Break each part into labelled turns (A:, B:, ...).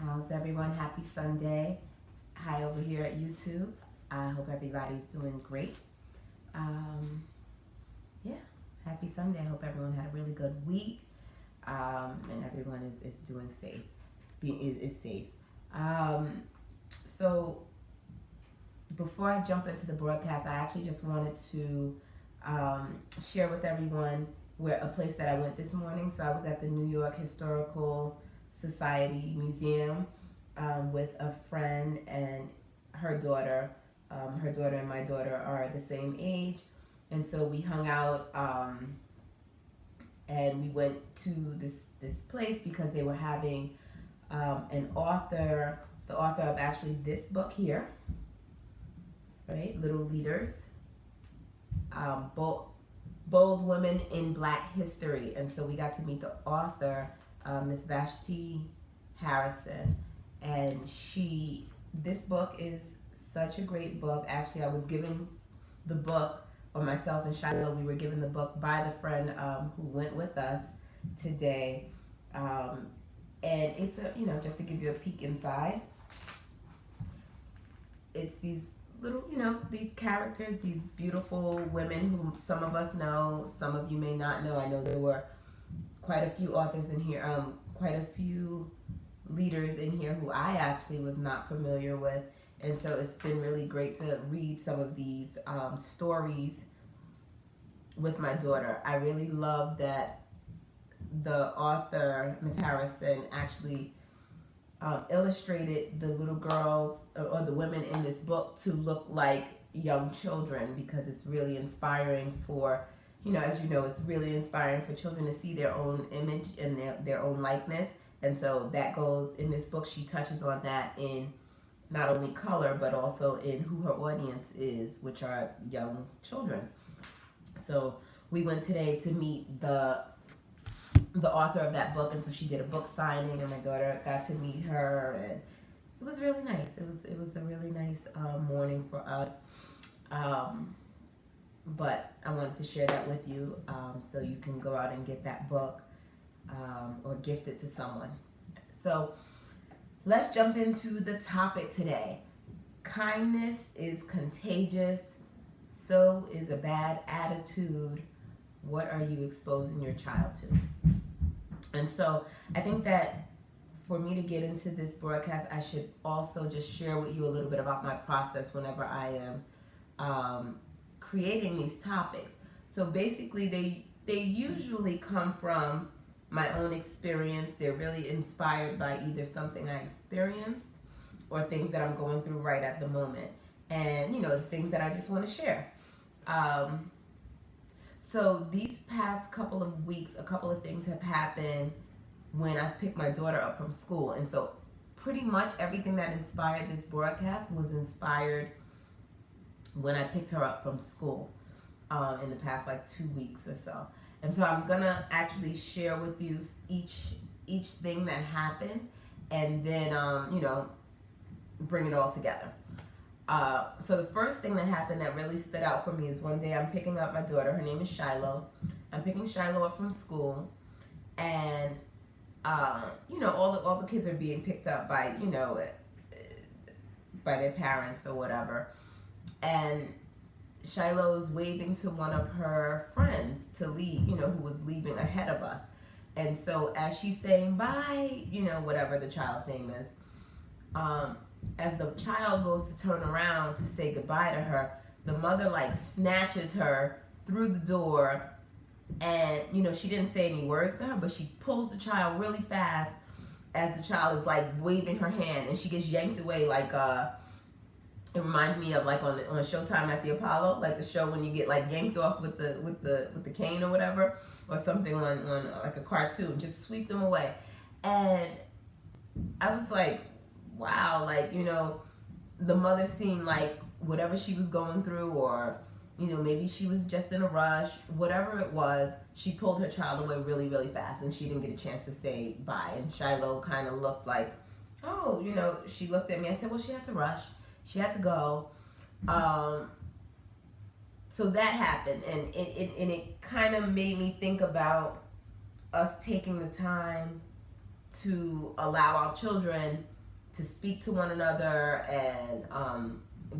A: How's everyone? Happy Sunday. Hi over here at YouTube. I hope everybody's doing great. Um, yeah, happy Sunday. I hope everyone had a really good week and everyone is doing safe, is safe. Um, so, before I jump into the broadcast, I actually just wanted to share with everyone where a place that I went this morning. So, I was at the New York Historical Society Museum with a friend and her daughter. Her daughter and my daughter are the same age, and so we hung out and we went to this place because they were having an author, the author of actually this book here, right? Little Leaders, bold women in Black history, and so we got to meet the author, Miss Vashti Harrison, and this book is such a great book. Actually, I was given the book, or myself and Shiloh, we were given the book by the friend who went with us today, um, and it's just to give you a peek inside. It's these little, these characters, these beautiful women who some of us know, some of you may not know. I know there were quite a few authors in here, quite a few leaders in here who I actually was not familiar with. And so it's been really great to read some of these stories with my daughter. I really love that the author, Miss Harrison, actually illustrated the little girls or the women in this book to look like young children, because it's really inspiring for, as you know, it's really inspiring for children to see their own image and their own likeness. And so that goes in this book. She touches on that in not only color, but also in who her audience is, which are young children. So we went today to meet the author of that book, and so she did a book signing, and my daughter got to meet her, and it was really nice. It was a really nice morning for us. But I wanted to share that with you, so you can go out and get that book or gift it to someone. So let's jump into the topic today. Kindness is contagious. So is a bad attitude. What are you exposing your child to? And so I think that for me to get into this broadcast, I should also just share with you a little bit about my process whenever I am creating these topics. So basically, they usually come from my own experience. They're really inspired by either something I experienced or things that I'm going through right at the moment. And, it's things that I just want to share. So these past couple of weeks, a couple of things have happened when I picked my daughter up from school. And so pretty much everything that inspired this broadcast was inspired when I picked her up from school in the past 2 weeks or so. And so I'm gonna actually share with you each thing that happened, and then bring it all together. So the first thing that happened that really stood out for me is one day I'm picking up my daughter. Her name is Shiloh. I'm picking Shiloh up from school, and all the kids are being picked up by by their parents or whatever, and Shiloh's waving to one of her friends to leave, who was leaving ahead of us. And so as she's saying bye, whatever the child's name is, as the child goes to turn around to say goodbye to her, the mother snatches her through the door, and she didn't say any words to her, but she pulls the child really fast as the child is waving her hand, and she gets yanked away it reminds me of on Showtime at the Apollo, the show when you get yanked off with the cane or whatever, or something on a cartoon. Just sweep them away. And I was wow, the mother seemed whatever she was going through, or maybe she was just in a rush, whatever it was, she pulled her child away really, really fast, and she didn't get a chance to say bye. And Shiloh kind of looked oh, she looked at me. I said, well, she had to rush. She had to go. So that happened, and it kind of made me think about us taking the time to allow our children to speak to one another and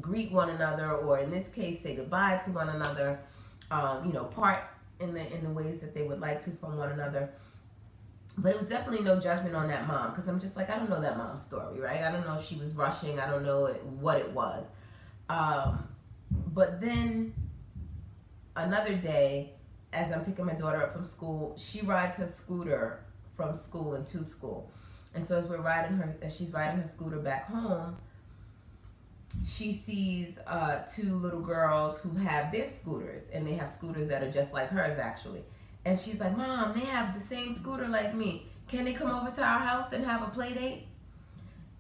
A: greet one another, or in this case, say goodbye to one another. Part in the ways that they would like to from one another. But it was definitely no judgment on that mom, because I'm just like, I don't know that mom's story, right? I don't know if she was rushing. I don't know what it was. But then another day, as I'm picking my daughter up from school, she rides her scooter from school and to school. And so as she's riding her scooter back home, she sees two little girls who have their scooters, and they have scooters that are just like hers, actually. And she's like, Mom, they have the same scooter like me. Can they come over to our house and have a play date?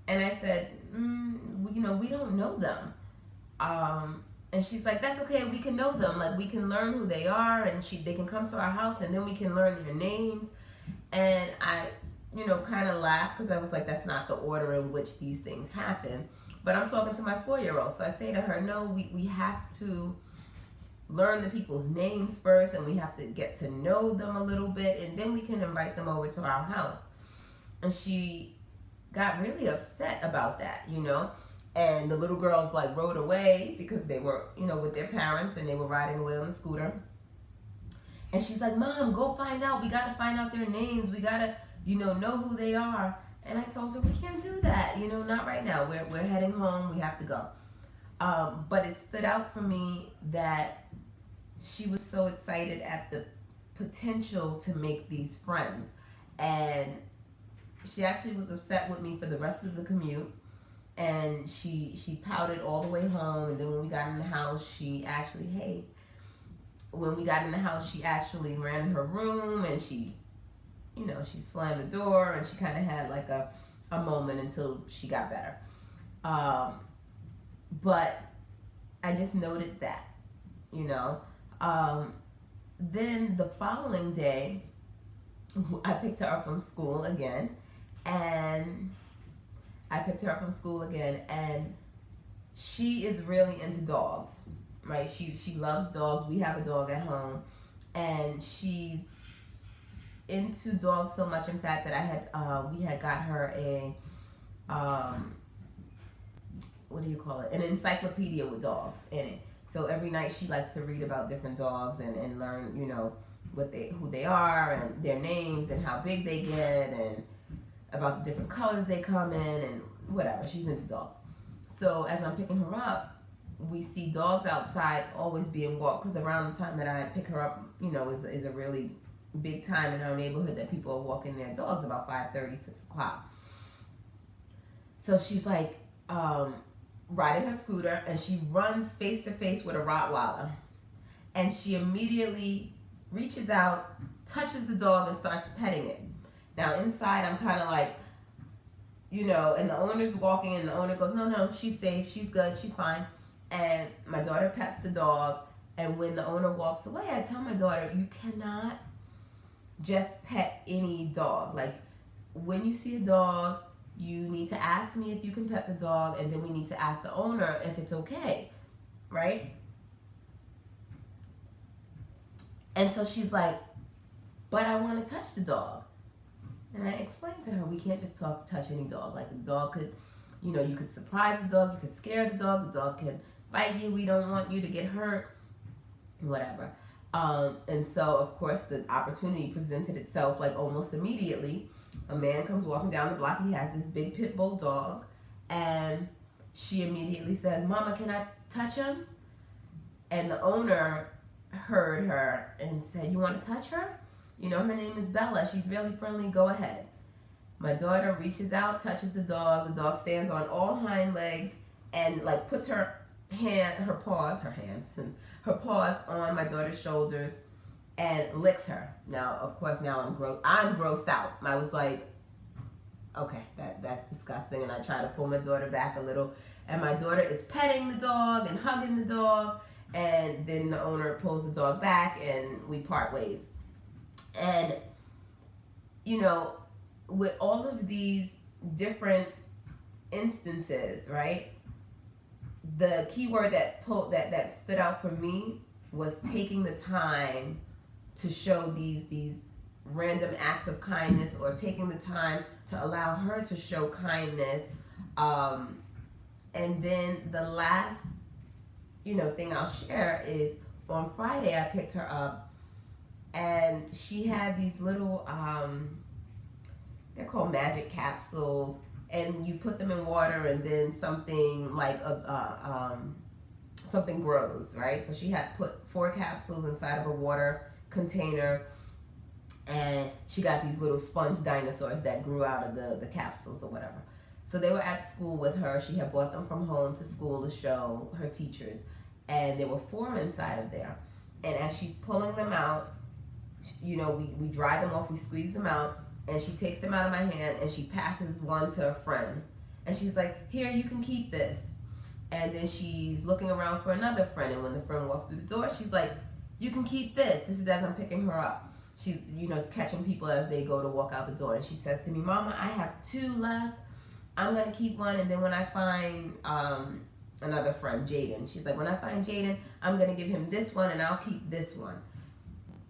A: And I said, we don't know them. And she's like, that's okay, we can know them. Like, we can learn who they are, and they can come to our house, and then we can learn their names. And I, kind of laughed, because I was like, that's not the order in which these things happen. But I'm talking to my 4-year-old, so I say to her, no, we have to learn the people's names first, and we have to get to know them a little bit, and then we can invite them over to our house. And she got really upset about that, and the little girls like rode away, because they were, with their parents, and they were riding away on the scooter. And she's like, Mom, go find out. We got to find out their names. We got to, know who they are. And I told her, we can't do that, not right now. We're heading home. We have to go. But it stood out for me that she was so excited at the potential to make these friends. And she actually was upset with me for the rest of the commute. And she pouted all the way home. And then when we got in the house, she actually ran in her room, and she slammed the door, and she kind of had like a moment until she got better. But I just noted that, Then the following day, I picked her up from school again, and she is really into dogs, right? She loves dogs. We have a dog at home, and she's into dogs so much, in fact, that we had got her an encyclopedia with dogs in it. So every night she likes to read about different dogs and learn, who they are and their names and how big they get and about the different colors they come in and whatever. She's into dogs. So as I'm picking her up, we see dogs outside always being walked, because around the time that I pick her up, is a really big time in our neighborhood that people are walking their dogs, about 5:30, 6 o'clock. So she's like riding her scooter, and she runs face to face with a Rottweiler, and she immediately reaches out, touches the dog, and starts petting it. Now inside I'm kind of like, and the owner's walking, and the owner goes, no, she's safe, she's good, she's fine. And my daughter pets the dog, and when the owner walks away, I tell my daughter, you cannot just pet any dog. Like, when you see a dog, you need to ask me if you can pet the dog, and then we need to ask the owner if it's okay, right? And so she's like, but I want to touch the dog. And I explained to her, we can't just touch any dog. Like, the dog could, you could surprise the dog, you could scare the dog can bite you, we don't want you to get hurt, whatever. And so, of course, the opportunity presented itself like almost immediately. A man comes walking down the block. He has this big pit bull dog, and she immediately says, Mama, can I touch him? And the owner heard her and said, you want to touch her? Her name is Bella. She's really friendly. Go ahead. My daughter reaches out, touches the dog. The dog stands on all hind legs and like puts her paws on my daughter's shoulders and licks her. Now, of course, I'm grossed out. I was like, okay, that's disgusting. And I try to pull my daughter back a little. And my daughter is petting the dog and hugging the dog. And then the owner pulls the dog back, and we part ways. And, with all of these different instances, right? The key word that stood out for me was taking the time to show these random acts of kindness or taking the time to allow her to show kindness. And then the last, thing I'll share is on Friday I picked her up and she had these little, they're called magic capsules, and you put them in water and then something like something grows, right? So she had put 4 capsules inside of a water container, and she got these little sponge dinosaurs that grew out of the capsules or whatever. So they were at school with her. She had brought them from home to school to show her teachers, and there were 4 inside of there. And as she's pulling them out, we dry them off, we squeeze them out, and she takes them out of my hand and she passes one to a friend. And she's like, here, you can keep this. And then she's looking around for another friend, and when the friend walks through the door, she's like, you can keep this. This is as I'm picking her up. She's, catching people as they go to walk out the door. And she says to me, Mama, I have 2 left. I'm going to keep one, and then when I find another friend, Jaden, she's like, when I find Jaden, I'm going to give him this one, and I'll keep this one.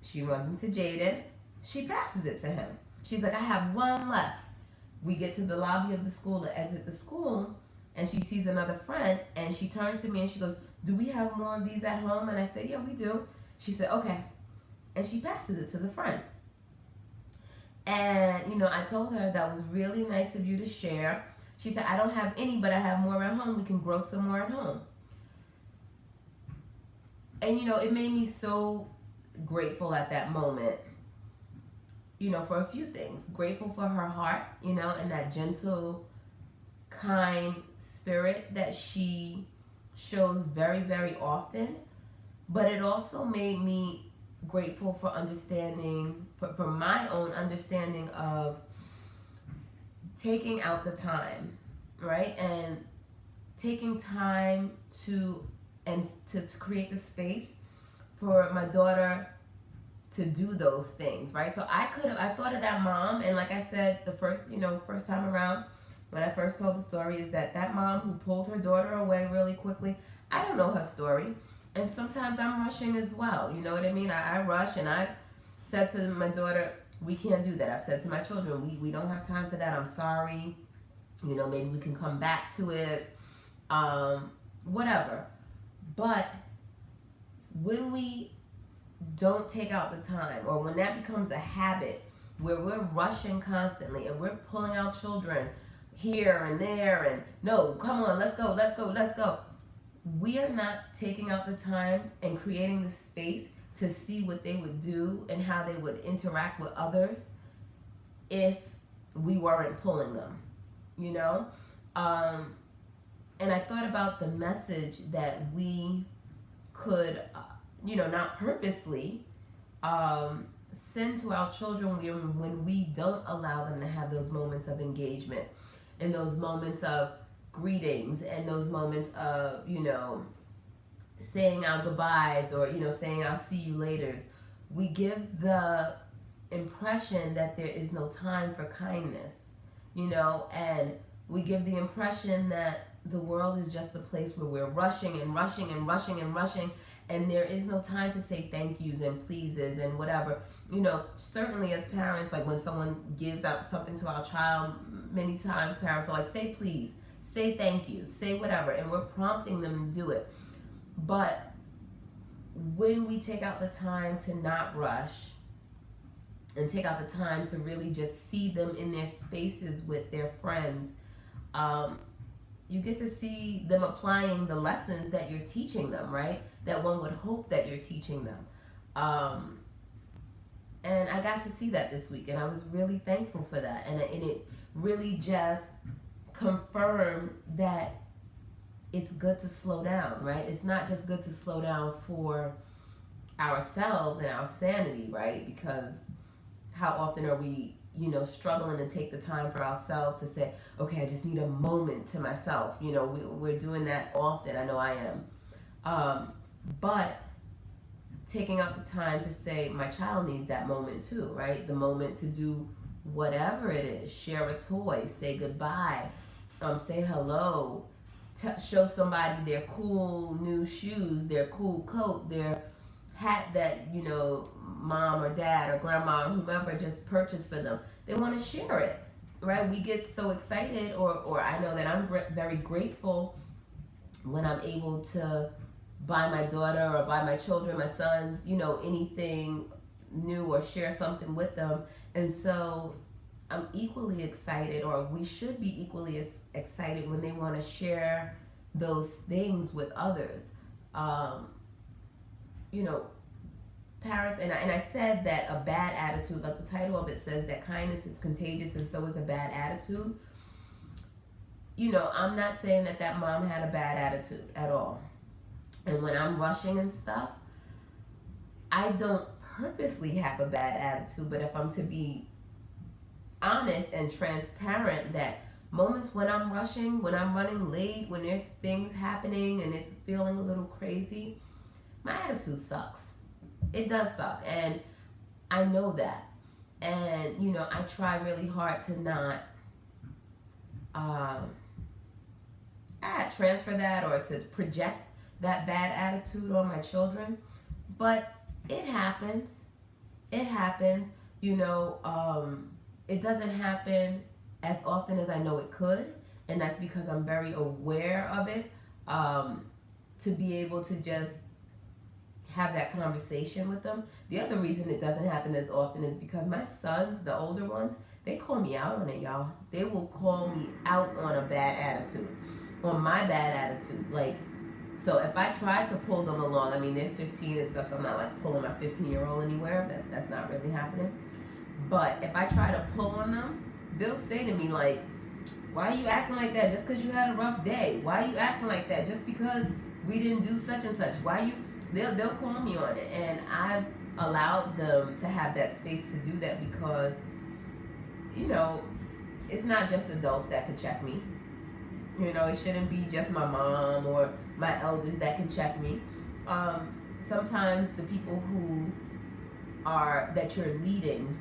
A: She runs into Jaden. She passes it to him. She's like, I have 1 left. We get to the lobby of the school to exit the school, and she sees another friend, and she turns to me and she goes, do we have more of these at home? And I said, yeah, we do. She said, okay. And she passes it to the friend. And, I told her that was really nice of you to share. She said, I don't have any, but I have more at home. We can grow some more at home. And, it made me so grateful at that moment, for a few things. Grateful for her heart, and that gentle, kind spirit that she shows very, very often. But it also made me grateful for understanding, for my own understanding of taking out the time, right? And taking time to create the space for my daughter to do those things, right? So I thought of that mom, and like I said, the first time around, when I first told the story, is that mom who pulled her daughter away really quickly. I don't know her story, and sometimes I'm rushing as well. You know what I mean? I rush, and I said to my daughter, we can't do that. I've said to my children, we don't have time for that. I'm sorry. Maybe we can come back to it. Whatever. But when we don't take out the time, or when that becomes a habit where we're rushing constantly and we're pulling out children here and there, and no, come on, let's go. We are not taking out the time and creating the space to see what they would do and how they would interact with others if we weren't pulling them, and I thought about the message that we could, not purposely send to our children when we don't allow them to have those moments of engagement, and those moments of greetings, and those moments of, saying our goodbyes, or, saying I'll see you laters. We give the impression that there is no time for kindness, and we give the impression that the world is just a place where we're rushing and rushing and rushing and rushing, and there is no time to say thank yous and pleases and whatever. Certainly as parents, like when someone gives out something to our child, many times parents are like, say please, say thank you, say whatever, and we're prompting them to do it. But when we take out the time to not rush, and take out the time to really just see them in their spaces with their friends, you get to see them applying the lessons that you're teaching them, right? That one would hope that you're teaching them. And I got to see that this week, and I was really thankful for that. And it really just confirmed that it's good to slow down, right? It's not just good to slow down for ourselves and our sanity, right? Because how often are we, struggling to take the time for ourselves to say, okay, I just need a moment to myself. We're doing that often. I know I am. But taking out the time to say, my child needs that moment too, right? The moment to do whatever it is, share a toy, say goodbye, say hello, show somebody their cool new shoes, their cool coat, their hat that, mom or dad or grandma or whomever just purchased for them. They want to share it, right? We get so excited, or I know that I'm very grateful when I'm able to buy my daughter or buy my children, my sons, anything new or share something with them. And so I'm equally excited, or we should be equally as excited when they want to share those things with others. Um, you know, Parents, and I said that a bad attitude, like the title of it says that kindness is contagious and so is a bad attitude. I'm not saying that mom had a bad attitude at all. And when I'm rushing and stuff, I don't purposely have a bad attitude, but if I'm to be honest and transparent, that moments when I'm rushing, when I'm running late, when there's things happening and it's feeling a little crazy, my attitude sucks. It does suck, and I know that. And I try really hard to not transfer that or to project that bad attitude on my children. But it happens. It happens. It doesn't happen as often as I know it could, and that's because I'm very aware of it. To be able to just have that conversation with them. The other reason it doesn't happen as often is because my sons, the older ones, they call me out on it, y'all. They will call me out on a bad attitude, on my bad attitude. So if I try to pull them along, I mean, they're 15 and stuff, so I'm not like pulling my 15-year-old anywhere. That's not really happening. But if I try to pull on them, they'll say to me like, why are you acting like that just because you had a rough day? Why are you acting like that just because we didn't do such and such? They'll call me on it, and I've allowed them to have that space to do that because it's not just adults that can check me. It shouldn't be just my mom or my elders that can check me. Sometimes the people that you're leading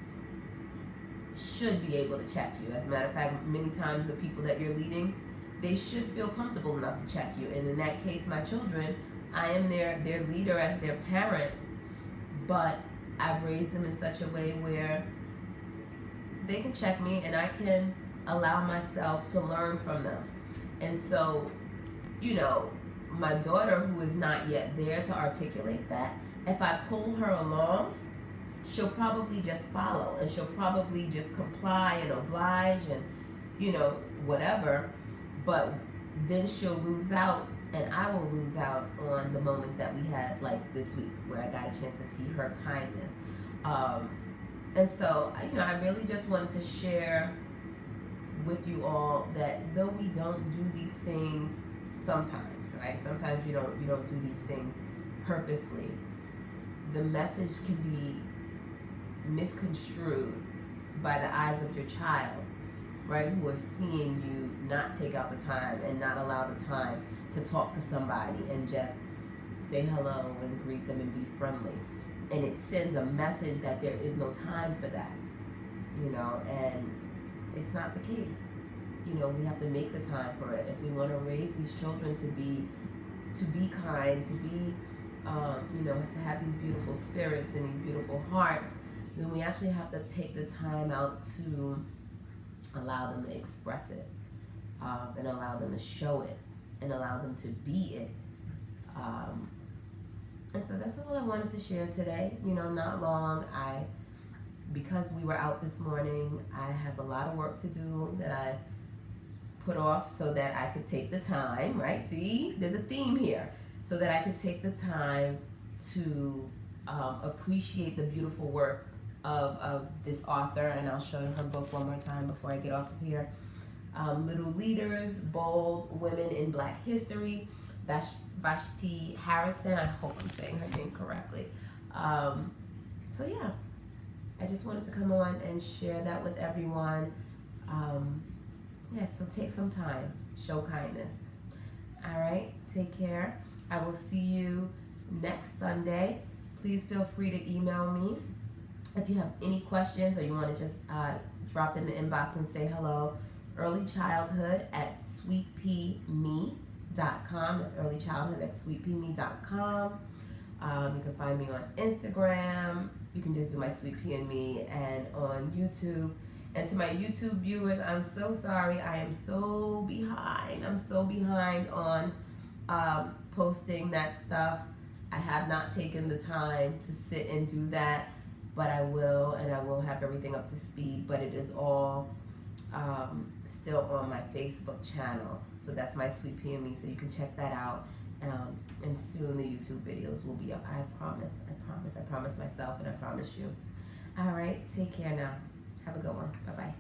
A: should be able to check you. As a matter of fact, many times the people that you're leading, they should feel comfortable enough to check you. And in that case, my children, I am their leader as their parent, but I've raised them in such a way where they can check me and I can allow myself to learn from them. And so, my daughter, who is not yet there to articulate that, if I pull her along, she'll probably just follow and she'll probably just comply and oblige and, whatever. But then she'll lose out, and I will lose out on the moments that we had, like this week, where I got a chance to see her kindness. And so, I really just wanted to share with you all that though we don't do these things sometimes, right? Sometimes you don't do these things purposely. The message can be misconstrued by the eyes of your child, right? Who are seeing you not take out the time and not allow the time to talk to somebody and just say hello and greet them and be friendly. And it sends a message that there is no time for that, and it's not the case. We have to make the time for it if we want to raise these children to be kind, to be, to have these beautiful spirits and these beautiful hearts. Then we actually have to take the time out to allow them to express it, and allow them to show it, and allow them to be it. And so that's all I wanted to share today. Not long. Because we were out this morning, I have a lot of work to do that I put off so that I could take the time, right? See, there's a theme here. So that I could take the time to appreciate the beautiful work of this author. And I'll show you her book one more time before I get off of here. Little Leaders, Bold Women in Black History, Vashti Harrison. I hope I'm saying her name correctly. So yeah, I just wanted to come on and share that with everyone. So take some time, show kindness. All right, take care. I will see you next Sunday. Please feel free to email me if you have any questions or you want to just drop in the inbox and say hello. earlychildhood@sweetpeame.com. That's earlychildhood@sweetpeame.com. You can find me on Instagram, you can just do my Sweet Pea and Me. And on YouTube, and to my YouTube viewers, I'm so sorry. I am so behind. I'm so behind on posting that stuff. I have not taken the time to sit and do that, but I will, and I will have everything up to speed. But it is all still on my Facebook channel. So that's my Sweet Pea and Me. So you can check that out. And soon the YouTube videos will be up. I promise. I promise. I promise myself, and I promise you. All right. Take care now. Have a good one. Bye-bye.